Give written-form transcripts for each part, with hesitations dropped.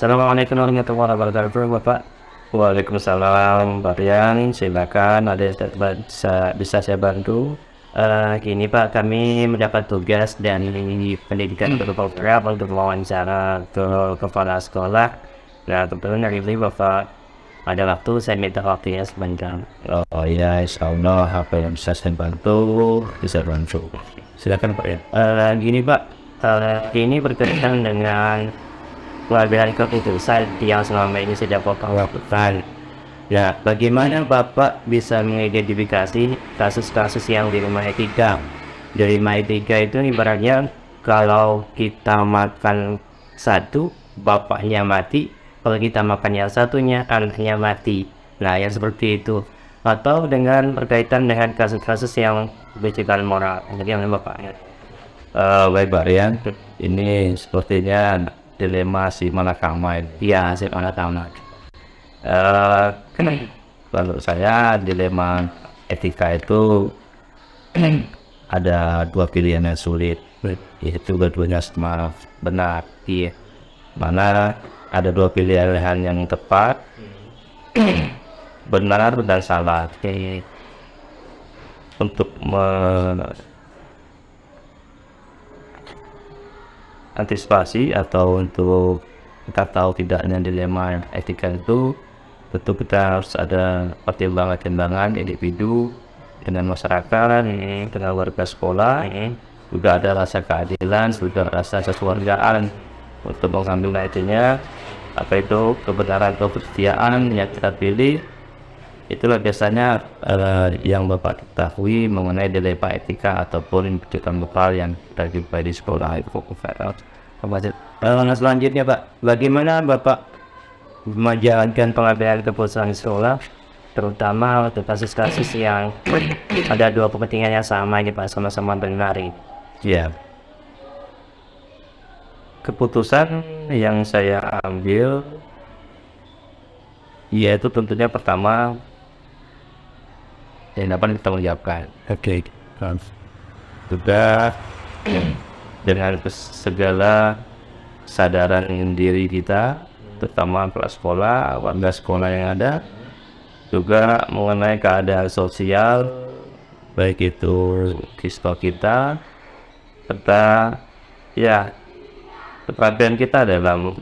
Assalamualaikum warahmatullahi wabarakatuh, Bapak. Waalaikumsalam, Pak Rian. Silakan, ada yang bisa saya bantu? Gini Pak, kami mendapat tugas dari pendidikan guru program untuk wawancara ke kepala sekolah. Nah, kebetulan hari ini Bapak ada waktu, saya minta waktunya sebentar. Oh ya, insya Allah apa yang bisa saya bantu, bisa bantu. Silakan Pak ya. Gini Pak, ini berkaitan dengan pengambilan keputusan yang selama ini sudah Bapak lakukan. Ya, bagaimana Bapak bisa mengidentifikasi kasus-kasus yang di rumah etika? Dari rumah etika itu ibaratnya kalau kita makan satu, bapaknya mati. Kalau kita makan yang satunya, anaknya mati. Nah, yang seperti itu. Atau dengan berkaitan dengan kasus-kasus yang berkaitan moral. Bagaimana Bapak? Baik Pak Rian, ini sepertinya dilema si Malakama ini. Iya, saya pernah tahu. Kalau saya dilema etika itu ada dua pilihan yang sulit, yaitu keduanya sama benar. Iya. Mana ada dua pilihan yang tepat, benar dan salah. Oke. Untuk antisipasi atau untuk kita tahu tidaknya dilema etika itu, tentu kita harus ada pertimbangan-pertimbangan individu dengan masyarakat, dengan warga sekolah, juga ada rasa keadilan, juga rasa kekeluargaan untuk mengambil nantinya apa itu kebenaran atau kesetiaan yang kita pilih. Itulah biasanya yang Bapak ketahui mengenai dilema etika ataupun kejutan moral yang terjadi di sekolah itu. Selanjutnya Pak, bagaimana Bapak menjalankan pengambilan keputusan di sekolah, terutama untuk kasus-kasus yang ada dua kepentingan yang sama ini Pak, sama-sama benar ini. Ya, keputusan yang saya ambil yaitu tentunya pertama yang dapat dipertanggungjawabkan. Oke. Juga dengan segala kesadaran diri kita, terutama kepala sekolah, warga sekolah yang ada, juga mengenai keadaan sosial, baik itu siswa kita, serta ya perhatian kita dalam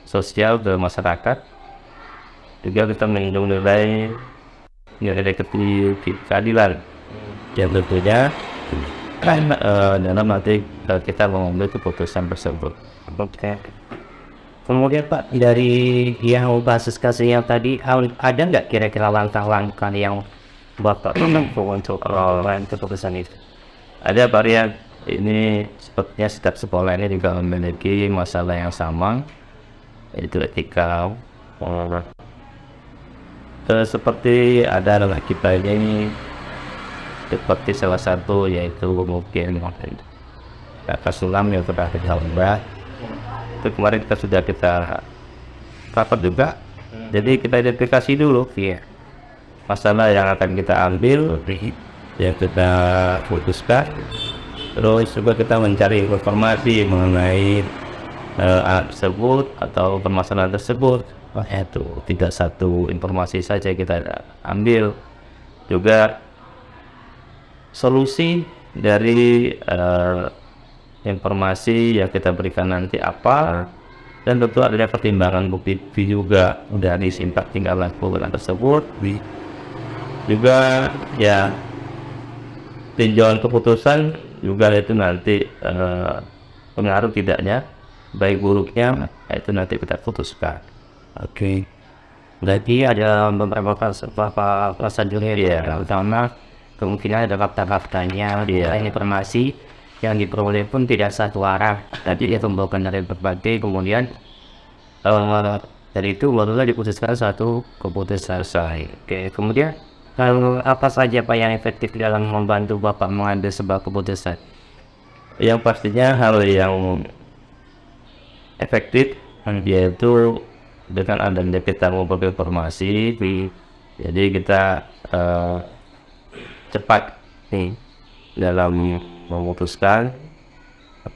sosial ke masyarakat, juga kita menilai nilai keadilan yang tentunya dalam nanti kita mengambil keputusan tersebut. Oke. Kemudian Pak, dari yang kasus-kasus yang tadi, ada nggak kira-kira langkah-langkah yang Bapak tempuh untuk melakukan keputusan itu? Ada varian ini sepertinya setiap sekolah ini juga memiliki masalah yang sama, yaitu etika. Seperti ada anak kita ini seperti salah satu yaitu mungkin Kakak Sulam yang sudah kita ubah. Itu kemarin kita rapat juga, jadi kita identifikasi dulu masalah yang akan kita ambil, yang kita putuskan. Terus juga kita mencari informasi mengenai alat tersebut atau permasalahan tersebut. Itu tidak satu informasi saja kita ambil, juga solusi dari informasi yang kita berikan nanti apa, dan tentu ada pertimbangan bukti juga dari simpak tinggal lakukan tersebut. Juga ya tinjauan keputusan juga itu nanti pengaruh tidaknya, baik buruknya itu nanti kita putuskan. Oke. Berarti ada beberapa prosedur ya, terutama kemungkinan ada fakta-faktanya, informasi yang diperoleh pun tidak satu arah. Tadi dia membawakan dari berbagai, kemudian dari itu barulah diputuskan satu keputusan selesai. Oke, kemudian kalau apa saja Pak yang efektif dalam membantu Bapak mengambil sebuah keputusan? Yang pastinya hal yang efektif yaitu dengan adanya kita mengumpulkan informasi, jadi kita cepat dalam memutuskan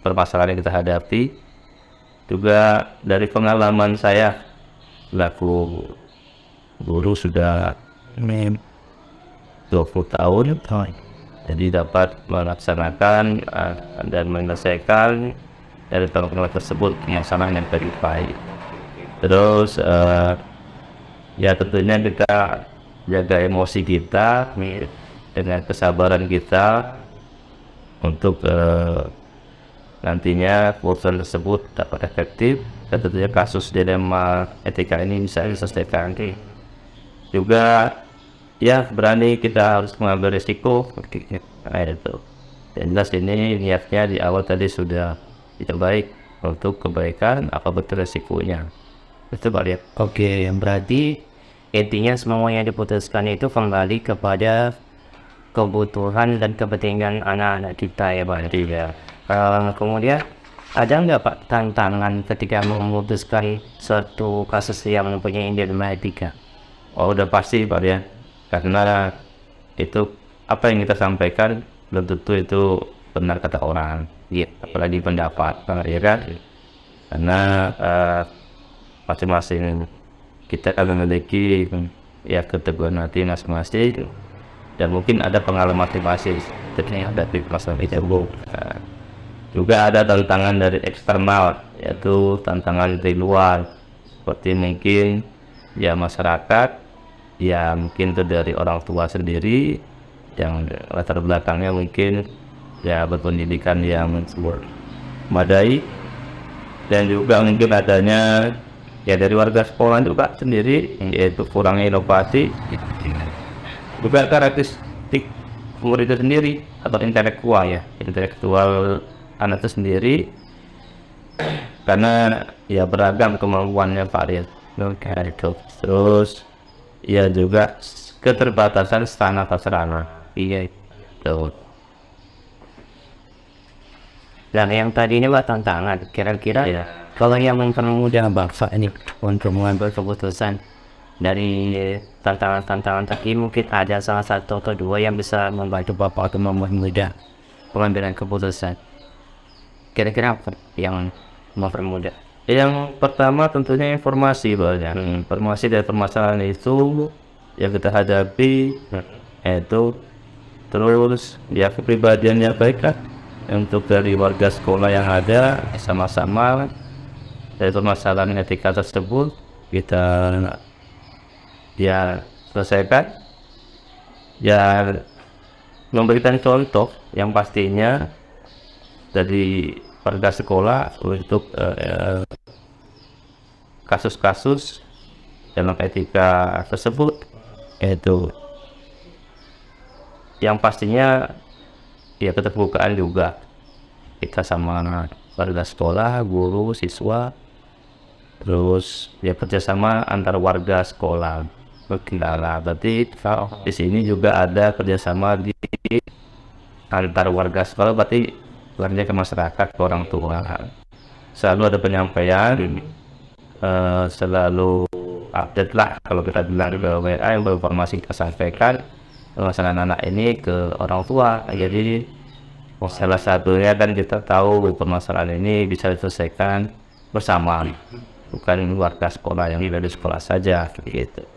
permasalahan yang kita hadapi, Juga dari pengalaman saya selaku guru sudah 20 tahun, jadi dapat melaksanakan dan menyelesaikan dari pengalaman tersebut masalah yang lebih baik. Terus ya tentunya kita jaga emosi kita dengan kesabaran kita untuk nantinya keputusan tersebut dapat efektif, dan tentunya kasus dilema etika ini bisa diselesaikan. Juga ya berani kita harus mengambil risiko itu. Dan jelas ini niatnya di awal tadi sudah tidak baik untuk kebaikan, apa betul risikonya. Itu balik. Oke, yang berarti intinya semua yang diputuskan itu kembali kepada kebutuhan dan kepentingan anak-anak kita ya Pak. Ya. Kemudian ada nggak Pak tantangan ketika memutuskan suatu kasus yang mempunyai dilema etika? Oh udah pasti Pak ya, karena itu apa yang kita sampaikan belum tentu itu benar kata orang, apalagi pendapat, ya kan? Karena masing-masing kita akan memiliki ya keteguhan hati masing-masing, dan mungkin ada pengalaman masing-masing dari masalah itu. Juga ada tantangan dari eksternal, yaitu tantangan dari luar, seperti mungkin ya masyarakat, ya mungkin itu dari orang tua sendiri yang latar belakangnya mungkin ya berpendidikan yang memadai, dan juga mungkin adanya ya dari warga sekolah juga sendiri, yaitu kurangnya inovasi, juga karakteristik murid itu sendiri atau intelektual anak itu sendiri, karena ya beragam kemampuannya varian itu. Terus ya juga keterbatasan sarana prasarana, itu. Dan yang tadi ini Pak tantangan, kira-kira Ya. kalau yang mempermudah bangsa ini untuk mengambil keputusan dari tantangan-tantangan tadi, mungkin ada salah satu atau dua yang bisa membantu Bapak untuk mempermudah pengambilan keputusan. Kira-kira apa yang mempermudah? Yang pertama tentunya informasi, banyak informasi dari permasalahan itu yang kita hadapi, itu terus ya kepribadiannya baik kan, untuk dari warga sekolah yang ada sama-sama dari permasalahan etika tersebut kita ya selesaikan, ya memberikan contoh yang pastinya dari warga sekolah untuk kasus-kasus dalam etika tersebut, itu yang pastinya ya keterbukaan juga kita sama warga sekolah, guru, siswa, terus ya kerjasama antar warga sekolah. Berarti di sini juga ada kerjasama di antar warga sekolah, berarti warga ke masyarakat, ke orang tua. Selalu ada penyampaian, selalu update lah kalau kita bilang ke WA yang berinformasi kita sampaikan masalah anak ini ke orang tua. Jadi salah satunya kan kita tahu permasalahan ini bisa diselesaikan bersama, bukan warga sekolah yang dari sekolah saja gitu.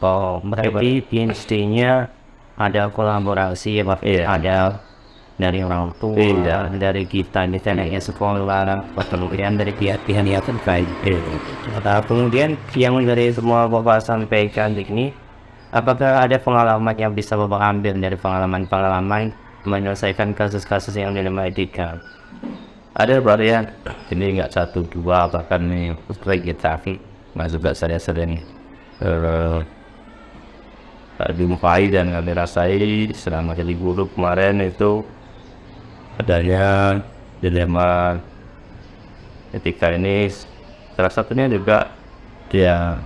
Oh, berarti intinya ada kolaborasi ya Pak. Ada dari orang tua, dari kita di sekolah, kemudian dari pihak-pihak yang terkait. Kemudian yang dari semua Bapak sampaikan ini, apakah ada pengalaman yang bisa Bapak ambil dari pengalaman menyelesaikan kasus-kasus yang dilema etika? Ada varian, ini nggak satu dua, bahkan nih kita nggak juga saya sering dimufai dan kami rasai selama jadi guru kemarin itu adanya dilema etika ini. Salah satunya juga dia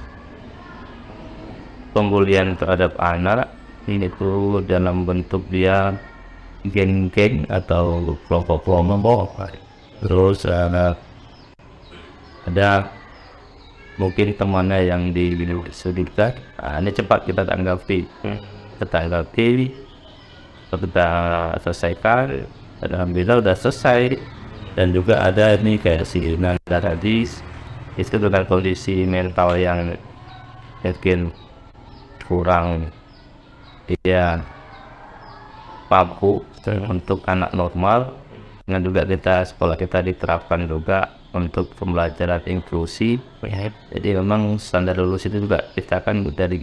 pembulian terhadap anak ini tuh dalam bentuk dia geng-geng atau kelompok-kelompok. Terus ada mungkin temannya yang disudutkan, ini cepat kita tanggapi, kita selesaikan, dan alhamdulillah udah selesai. Dan juga ada ini kayak si Nanda tadi, itu dengan kondisi mental yang mungkin kurang dia mampu untuk anak normal. Dengan juga sekolah kita diterapkan juga untuk pembelajaran inklusi. Jadi memang standar lulus itu juga kita kan dari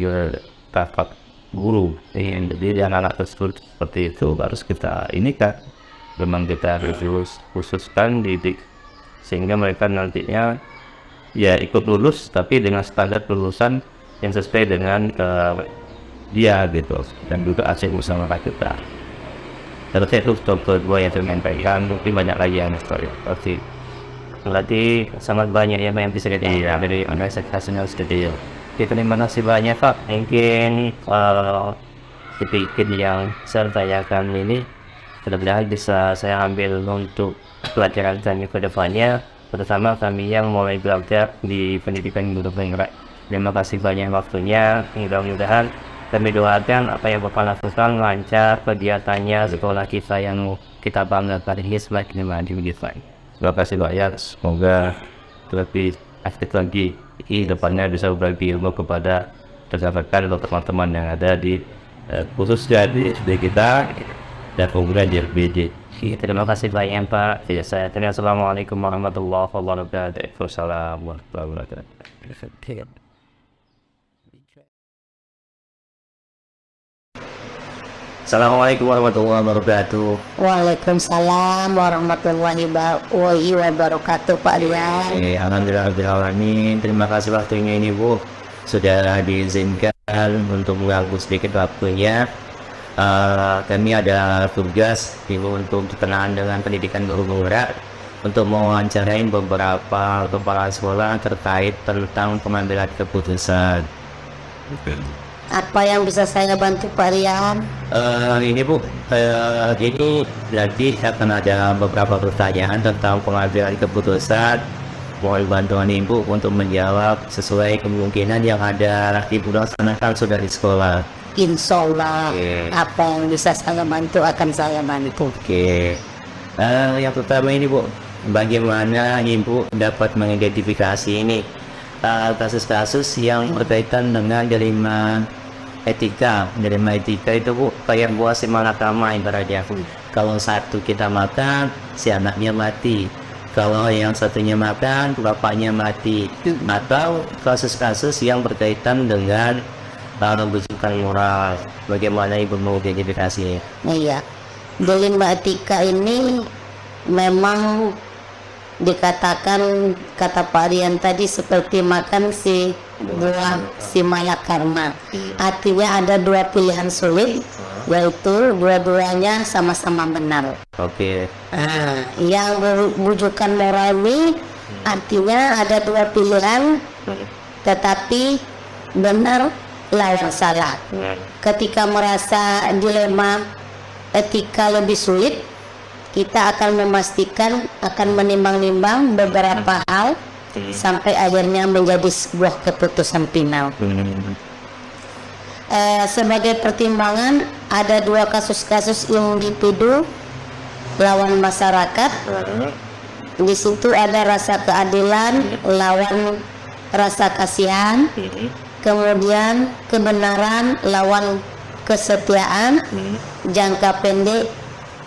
rapat guru. Jadi anak-anak tersebut seperti itu harus kita ini kan, memang kita harus khususkan didik sehingga mereka nantinya ya ikut lulus tapi dengan standar lulusan yang sesuai dengan dia gitu, dan juga hasil usaha kita. Terus itu contoh dua yang saya sampaikan, mungkin banyak lagi yang seperti berarti sangat banyak ya yang bisa kita dari organisasinya sedih. Terima kasih banyak Pak. Mungkin sedikit yang saya tanyakan ini mudah-mudahan bisa saya ambil untuk pelajaran kami ke depannya, terutama kami yang mulai belajar di pendidikan guru penggerak. Terima kasih banyak waktunya. Mudah-mudahan kami doakan apa yang Bapak lakukan lancar kegiatannya sekolah kita yang kita banggakan ini semakin maju di depan. Terima kasih banyak. Semoga lebih aktif lagi di depannya bisa berbagi ilmu kepada rekan-rekan atau teman-teman yang ada di khususnya di SD kita dan kemudian di LBD. Terima kasih banyak Pak. Saya Assalamualaikum warahmatullahi wabarakatuh. Wassalamualaikum warahmatullahi wabarakatuh. Assalamualaikum warahmatullahi wabarakatuh. Waalaikumsalam warahmatullahi wabarakatuh Pak Rian. Alhamdulillah. Terima kasih waktunya ini Bu. Sudah diizinkan untuk mengganggu sedikit waktunya. Kami ada tugas untuk berkenaan dengan pendidikan guru penggerak untuk mewawancarain beberapa kepala sekolah terkait tentang pengambilan keputusan. Apa yang bisa saya bantu Pak Rian? Ini Bu, ini nanti akan ada beberapa pertanyaan tentang pengambilan keputusan. Mohon bantuan Ibu untuk menjawab sesuai kemungkinan yang ada Ibu laksanakan sudah di sekolah. Insya Allah, apa yang bisa saya bantu akan saya bantu. Oke. Yang pertama ini Bu, bagaimana Ibu dapat mengidentifikasi ini kasus-kasus yang berkaitan dengan jalinan etika itu Bu, kayak buah si malakama ibaratnya. Kalau satu kita makan, si anaknya mati. Kalau yang satunya makan, bapaknya mati. Atau kasus-kasus yang berkaitan dengan pembusukan moral. Bagaimana Ibu mau identifikasi? Iya, dilema etika ini memang dikatakan kata Pak Rian tadi seperti makan si buah si malakarma. Artinya ada dua pilihan sulit, yaitu dua-duanya sama-sama benar. Oke. Yang berwujudkan moral ini artinya ada dua pilihan, tetapi benar lawan salah. Ketika merasa dilema etika lebih sulit, kita akan memastikan, akan menimbang-nimbang beberapa hal sampai akhirnya menjadi sebuah keputusan final. Sebagai pertimbangan, ada dua kasus-kasus individu lawan masyarakat. Di situ ada rasa keadilan lawan rasa kasihan, kemudian kebenaran lawan kesetiaan, jangka pendek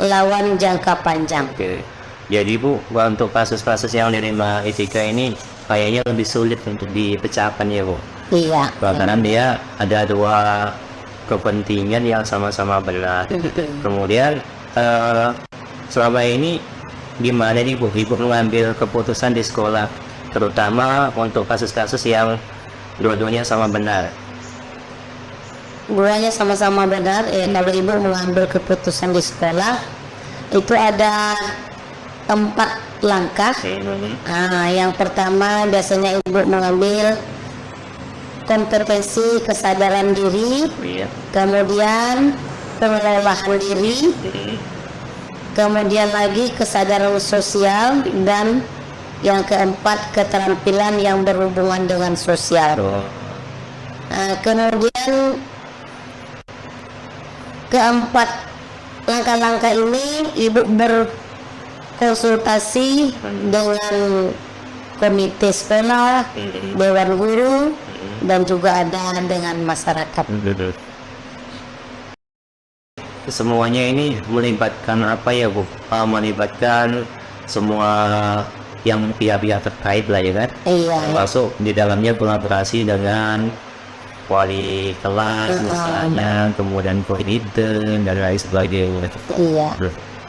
lawan jangka panjang. Oke. Jadi Bu, untuk kasus-kasus yang dilema etika ini kayaknya lebih sulit untuk dipecahkan ya Bu. Iya. Karena dia ada dua kepentingan yang sama-sama benar. Kemudian selama ini gimana nih Bu, Ibu mengambil keputusan di sekolah, terutama untuk kasus-kasus yang dua-duanya sama benar. Duanya sama-sama benar. Kalau Ibu mengambil keputusan di sekolah itu ada 4 langkah. Yang pertama biasanya Ibu mengambil kompetensi kesadaran diri, kemudian pengelolaan diri, kemudian lagi kesadaran sosial, dan yang keempat keterampilan yang berhubungan dengan sosial. Kemudian keempat langkah-langkah ini Ibu konsultasi dengan komite sekolah, dewan guru, dan juga ada dengan masyarakat. Semuanya ini melibatkan apa ya Bu? Melibatkan semua yang pihak-pihak terkait lah ya kan? Iya, Termasuk di dalamnya kolaborasi dengan wali kelas misalnya, kemudian koordinator dan lain sebagainya. iya.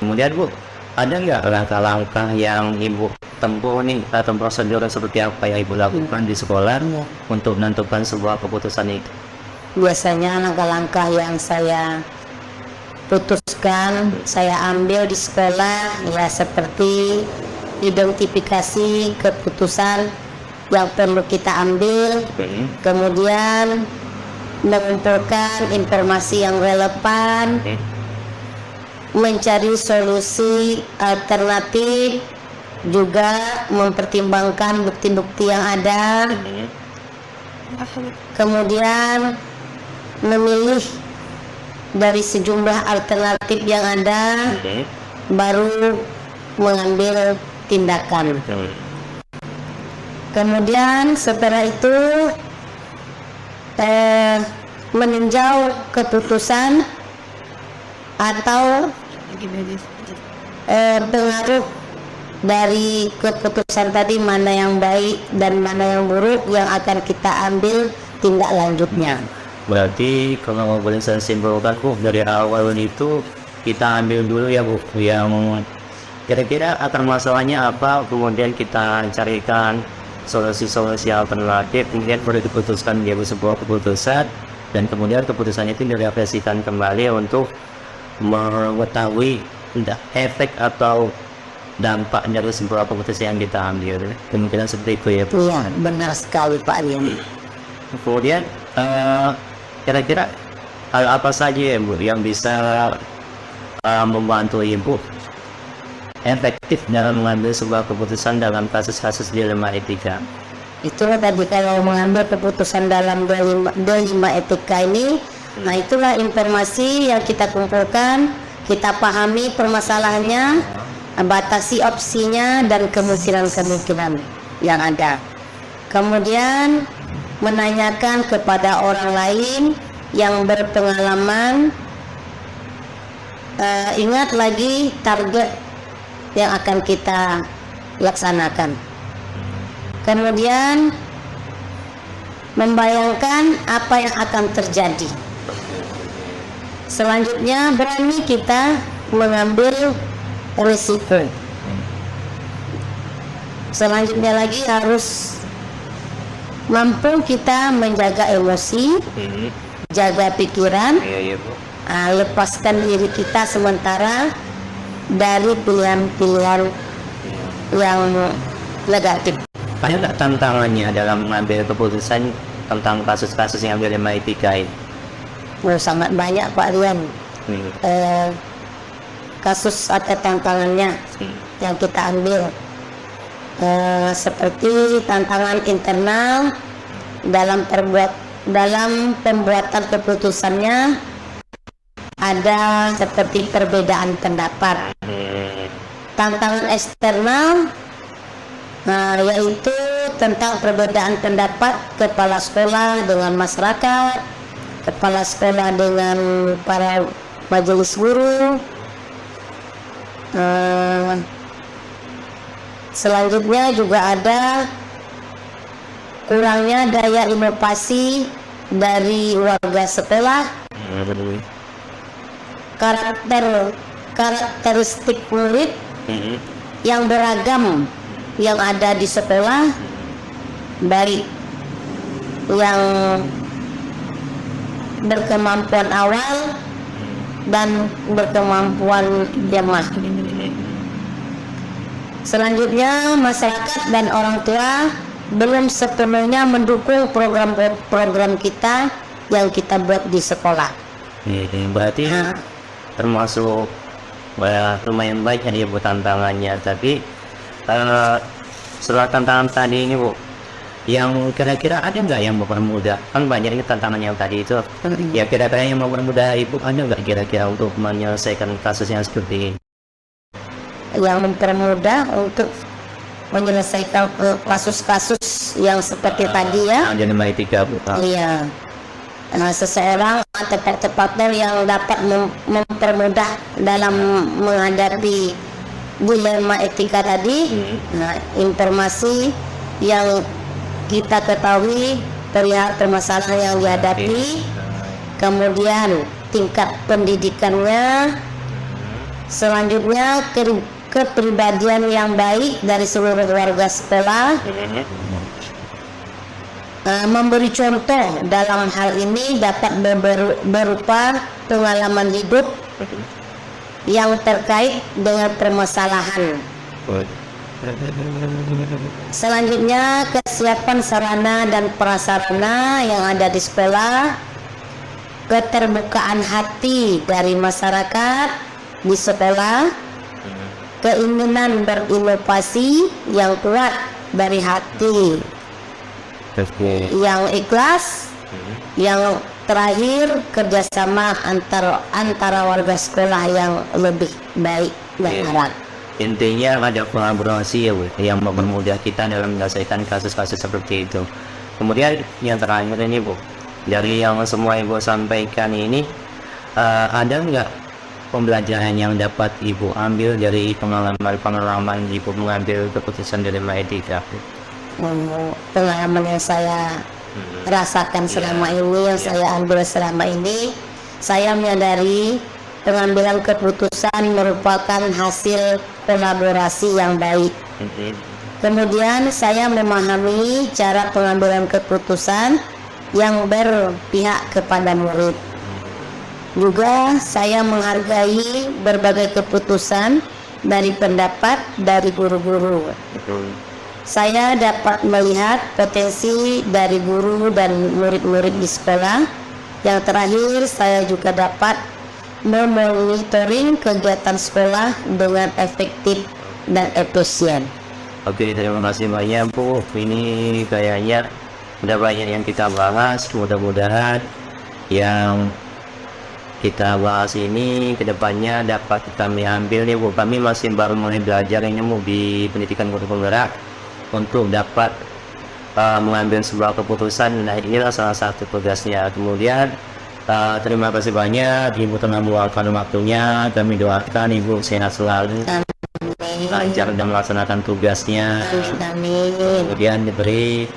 Kemudian Bu, ada nggak langkah-langkah yang Ibu tempuh nih atau prosedur seperti apa yang Ibu lakukan di sekolah untuk menentukan sebuah keputusan itu? Biasanya langkah-langkah yang saya putuskan, saya ambil di sekolah ya seperti identifikasi keputusan yang perlu kita ambil, kemudian mengumpulkan informasi yang relevan, mencari solusi alternatif, juga mempertimbangkan bukti-bukti yang ada, kemudian memilih dari sejumlah alternatif yang ada, baru mengambil tindakan. Kemudian setelah itu meninjau keputusan atau pengaruh dari keputusan tadi, mana yang baik dan mana yang buruk yang akan kita ambil tindak lanjutnya. Berarti kalau boleh saya simpulkan Bu, dari awal itu kita ambil dulu ya Bu, yang kira-kira akar masalahnya apa, kemudian kita carikan solusi-solusi alternatif, kemudian baru diputuskan dia sebuah keputusan, dan kemudian keputusannya itu direfleksikan kembali untuk mengetahui efek atau dampak dari sebuah keputusan yang kita ambil. Kemungkinan seperti itu ya Bu. Iya, benar sekali Pak Rian. Kemudian kira-kira hal apa saja ya Bu yang bisa membantu Ibu efektif dalam mengambil sebuah keputusan dalam kasus-kasus dilema etika? Itulah tadi, kalau mengambil keputusan dalam dilema etika ini, nah itulah informasi yang kita kumpulkan, kita pahami permasalahannya, batasi opsinya dan kemungkinan-kemungkinan yang ada. Kemudian menanyakan kepada orang lain yang berpengalaman, ingat lagi target yang akan kita laksanakan. Kemudian membayangkan apa yang akan terjadi. Selanjutnya berani kita mengambil risiko. Selanjutnya lagi harus mampu kita menjaga emosi, jaga pikiran, lepaskan diri kita sementara dari pilihan-pilihan yang negatif. Ada nggak tantangannya dalam mengambil keputusan tentang kasus-kasus yang dilema etika ini? Sangat banyak Pak Rian. Kasus atau tantangannya yang kita ambil, seperti tantangan internal dalam pembuatan keputusannya, ada seperti perbedaan pendapat. Tantangan eksternal yaitu tentang perbedaan pendapat kepala sekolah dengan masyarakat, kepala sekolah dengan para majelis guru. Selanjutnya juga ada kurangnya daya inovasi dari warga sekolah, karakteristik murid yang beragam yang ada di sekolah, baik yang berkemampuan awal dan berkemampuan jemaah. Selanjutnya masyarakat dan orang tua belum sepenuhnya mendukung program-program kita yang kita buat di sekolah. Berarti termasuk lumayan banyak ya Bu tantangannya. Tapi setelah tantangan tadi ini Bu, yang kira-kira ada nggak yang mempermudah? Kan banyak ini tantangan yang tadi itu. Ya kira-kira yang mempermudah Ibu ada nggak kira-kira untuk menyelesaikan kasus yang seperti ini? yang mempermudah untuk menyelesaikan kasus-kasus yang seperti tadi ya. Yang jadi etika, Bu. Iya. Nah, seseorang atau partner yang dapat mempermudah dalam menghadapi dilema etika tadi. Nah, informasi yang kita ketahui perihal permasalahan yang dihadapi, kemudian tingkat pendidikannya, selanjutnya kepribadian yang baik dari seluruh warga sekolah. Memberi contoh dalam hal ini dapat berupa pengalaman hidup yang terkait dengan permasalahan. Selanjutnya kesiapan sarana dan prasarana yang ada di sekolah, keterbukaan hati dari masyarakat di sekolah, keinginan berinovasi yang kuat dari hati yang ikhlas, yang terakhir kerjasama antara warga sekolah yang lebih baik dan erat. Intinya ada kolaborasi ya, Bu, yang mempermudah kita dalam menyelesaikan kasus-kasus seperti itu. Kemudian yang terakhir ini, Bu, dari yang semua Ibu sampaikan ini, ada nggak pembelajaran yang dapat Ibu ambil dari pengalaman Ibu mengambil keputusan dari etika? Pengalaman yang saya rasakan selama ini, yang saya ambil selama ini, saya menyadari pengambilan keputusan merupakan hasil kolaborasi yang baik. Kemudian saya memahami cara pengambilan keputusan yang berpihak kepada murid. Juga saya menghargai berbagai keputusan dari pendapat dari guru-guru. Saya dapat melihat potensi dari guru dan murid-murid di sekolah. Yang terakhir, saya juga dapat memonitoring kegiatan sekolah dengan efektif dan efisien. Oke, terima kasih banyak, Bu. Ini kayaknya udah banyak yang kita bahas. Mudah-mudahan yang kita bahas ini kedepannya dapat kami ambil nih, Bu. Kami masih baru mulai belajar ini, Bu, di pendidikan guru penggerak untuk dapat mengambil sebuah keputusan. Nah, inilah salah satu tugasnya. Kemudian terima kasih banyak Ibu telah meluangkan waktunya. Kami doakan Ibu sehat selalu, lancar dan melaksanakan tugasnya. Kemudian diberi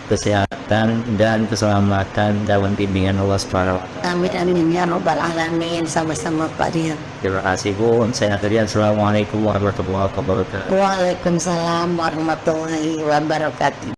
kesehatan dan keselamatan dalam bimbingan Allah Subhanahu wa Ta'ala. Amin amin ya rabbal alamin. Sama-sama Pak Dian. Terima kasih, Bu. Saya akhiri. Assalamualaikum warahmatullahi wabarakatuh. Waalaikumsalam warahmatullahi wabarakatuh.